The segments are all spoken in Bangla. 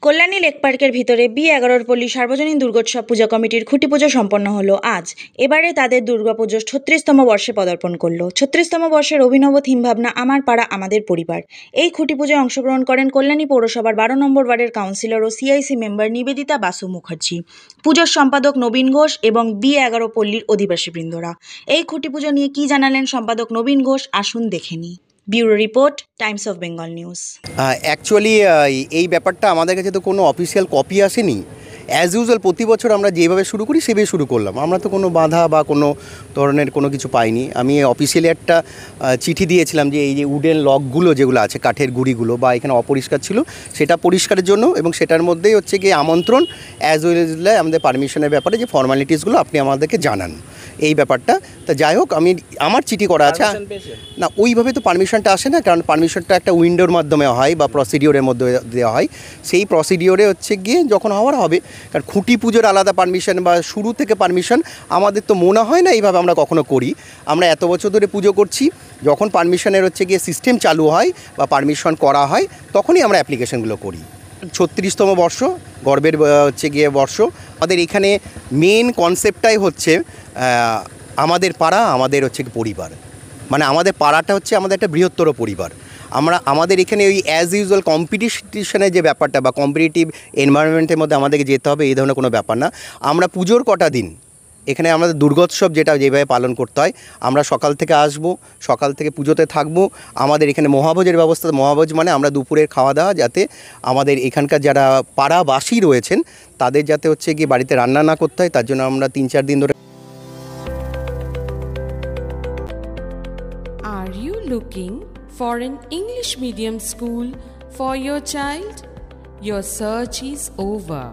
কল্যাণী লেক পার্কের ভিতরে বি11 পল্লী সার্বজনীন দুর্গোৎসব পূজা কমিটির খুঁটি পুজো সম্পন্ন হলো আজ। এবারে তাদের দুর্গাপুজো 36তম বর্ষে পদার্পণ করলো। 36তম বর্ষের অভিনব থিম ভাবনা আমার পাড়া আমাদের পরিবার। এই খুঁটি পুজোয় অংশগ্রহণ করেন কল্যাণী পৌরসভার 12 নম্বর ওয়ার্ডের কাউন্সিলর ও সিআইসি মেম্বার নিবেদিতা বাসু মুখার্জি, পুজোর সম্পাদক নবীন ঘোষ এবং বি11 পল্লীর অধিবাসীবৃন্দরা। এই খুঁটি পুজো নিয়ে কি জানালেন সম্পাদক নবীন ঘোষ, আসুন দেখে নিই। Bureau report, Times of Bengal news. Actually এই ব্যাপারটা আমাদের কাছে তো কোনো অফিসিয়াল কপি আসেনি। অ্যাজ ইউজুয়াল প্রতি বছর আমরা যেভাবে শুরু করি সেভাবে শুরু করলাম। আমরা তো কোনো বাধা বা কোনো ধরনের কোনো কিছু পাইনি। আমি অফিসিয়ালি একটা চিঠি দিয়েছিলাম যে এই যে উডেন লকগুলো যেগুলো আছে, কাঠের গুঁড়িগুলো বা এখানে অপরিষ্কার ছিল, সেটা পরিষ্কারের জন্য, এবং সেটার মধ্যেই হচ্ছে গিয়ে আমন্ত্রণ অ্যাজ ওয়েল আমাদের পারমিশনের ব্যাপারে যে ফর্মালিটিসগুলো আপনি আমাদেরকে জানান এই ব্যাপারটা। তা যাই হোক, আমার চিঠি করা আছে না, ওইভাবে তো পারমিশনটা আসে না, কারণ পারমিশনটা একটা উইন্ডোর মাধ্যমে হয় বা প্রসিডিওরের মধ্যে দেওয়া হয়। সেই প্রসিডিওরে হচ্ছে গিয়ে যখন হওয়ার হবে, কারণ খুঁটি পুজোর আলাদা পারমিশন বা শুরু থেকে পারমিশন আমাদের তো মনে হয় না এইভাবে আমরা কখনো করি। আমরা এত বছর ধরে পুজো করছি, যখন পারমিশনের হচ্ছে গিয়ে সিস্টেম চালু হয় বা পারমিশন করা হয় তখনই আমরা অ্যাপ্লিকেশনগুলো করি। 36তম বর্ষ, গর্বের হচ্ছে গিয়ে বর্ষ। আমাদের এখানে মেন কনসেপ্টটাই হচ্ছে আমাদের পাড়া আমাদের হচ্ছে পরিবার, মানে আমাদের পাড়াটা হচ্ছে আমাদের একটা বৃহত্তর পরিবার। আমাদের এখানে ওই অ্যাজ ইউজুয়াল কম্পিটিশনের যে ব্যাপারটা বা কম্পিটিটিভ এনভায়রনমেন্টের মধ্যে আমাদেরকে যেতে হবে এই ধরনের কোনো ব্যাপার না। আমরা পুজোর কটা দিন এখানে আমাদের দুর্গোৎসব যেভাবে পালন করতে হয়, আমরা সকাল থেকে আসব, সকাল থেকে পুজোতে থাকব। আমাদের এখানে মহাভোজের ব্যবস্থা, মহাভোজ মানে আমরা দুপুরের খাওয়া দাওয়া যাতে আমাদের এখানকার যারা পাড়াবাসী রয়েছেন তাদের যাতে হচ্ছে গিয়ে বাড়িতে রান্না না করতে হয়, তার জন্য আমরা 3-4 দিন ধরে। Are you looking for an English medium school for your child? Your search is over.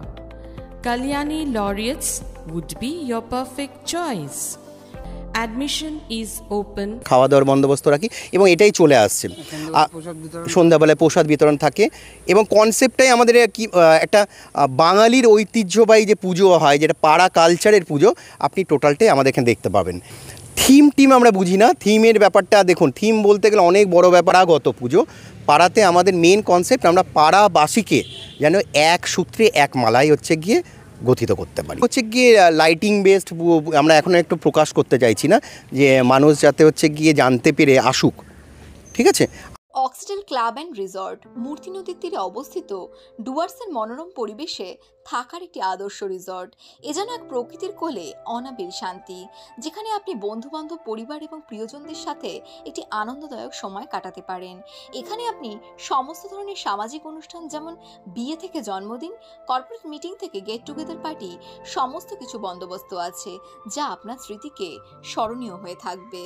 Kalyani Laureates would be your perfect choice. Admission is open. খাওয়া দাওয়ার বন্দোবস্ত রাখি এবং এটাই চলে আসছে। সন্ধ্যাবেলায় প্রসাদ বিতরণ থাকে এবং কনসেপ্টটাই আমাদের কি একটা বাঙালির ঐতিহ্যবাহী যে পুজো হয়, যেটা পাড়া কালচারের পুজো, আপনি টোটালটাই আমাদের এখানে দেখতে পাবেন। থিম আমরা বুঝি না, থিমের ব্যাপারটা দেখুন, থিম বলতে গেলে অনেক বড় ব্যাপার। আগত পুজো পাড়াতে আমাদের মেন কনসেপ্ট আমরা পাড়াবাসীকে যেন এক সূত্রে এক মালায় হচ্ছে গিয়ে গঠিত করতে পারি। হচ্ছে গিয়ে লাইটিং বেসড আমরা এখন একটু প্রকাশ করতে চাইছি না, যে মানুষ যাতে হচ্ছে গিয়ে জানতে পেরে আসুক, ঠিক আছে। অক্সটেল ক্লাব অ্যান্ড রিসর্ট মূর্তি নদীর তীরে অবস্থিত ডুয়ার্সের মনোরম পরিবেশে থাকার একটি আদর্শ রিসর্ট। এ যেন এক প্রকৃতির কোলে অনাবিল শান্তি, যেখানে আপনি বন্ধুবান্ধব, পরিবার এবং প্রিয়জনদের সাথে একটি আনন্দদায়ক সময় কাটাতে পারেন। এখানে আপনি সমস্ত ধরনের সামাজিক অনুষ্ঠান, যেমন বিয়ে থেকে জন্মদিন, কর্পোরেট মিটিং থেকে গেট টুগেদার পার্টি, সমস্ত কিছু বন্দোবস্ত আছে, যা আপনার স্মৃতিকে স্মরণীয় হয়ে থাকবে।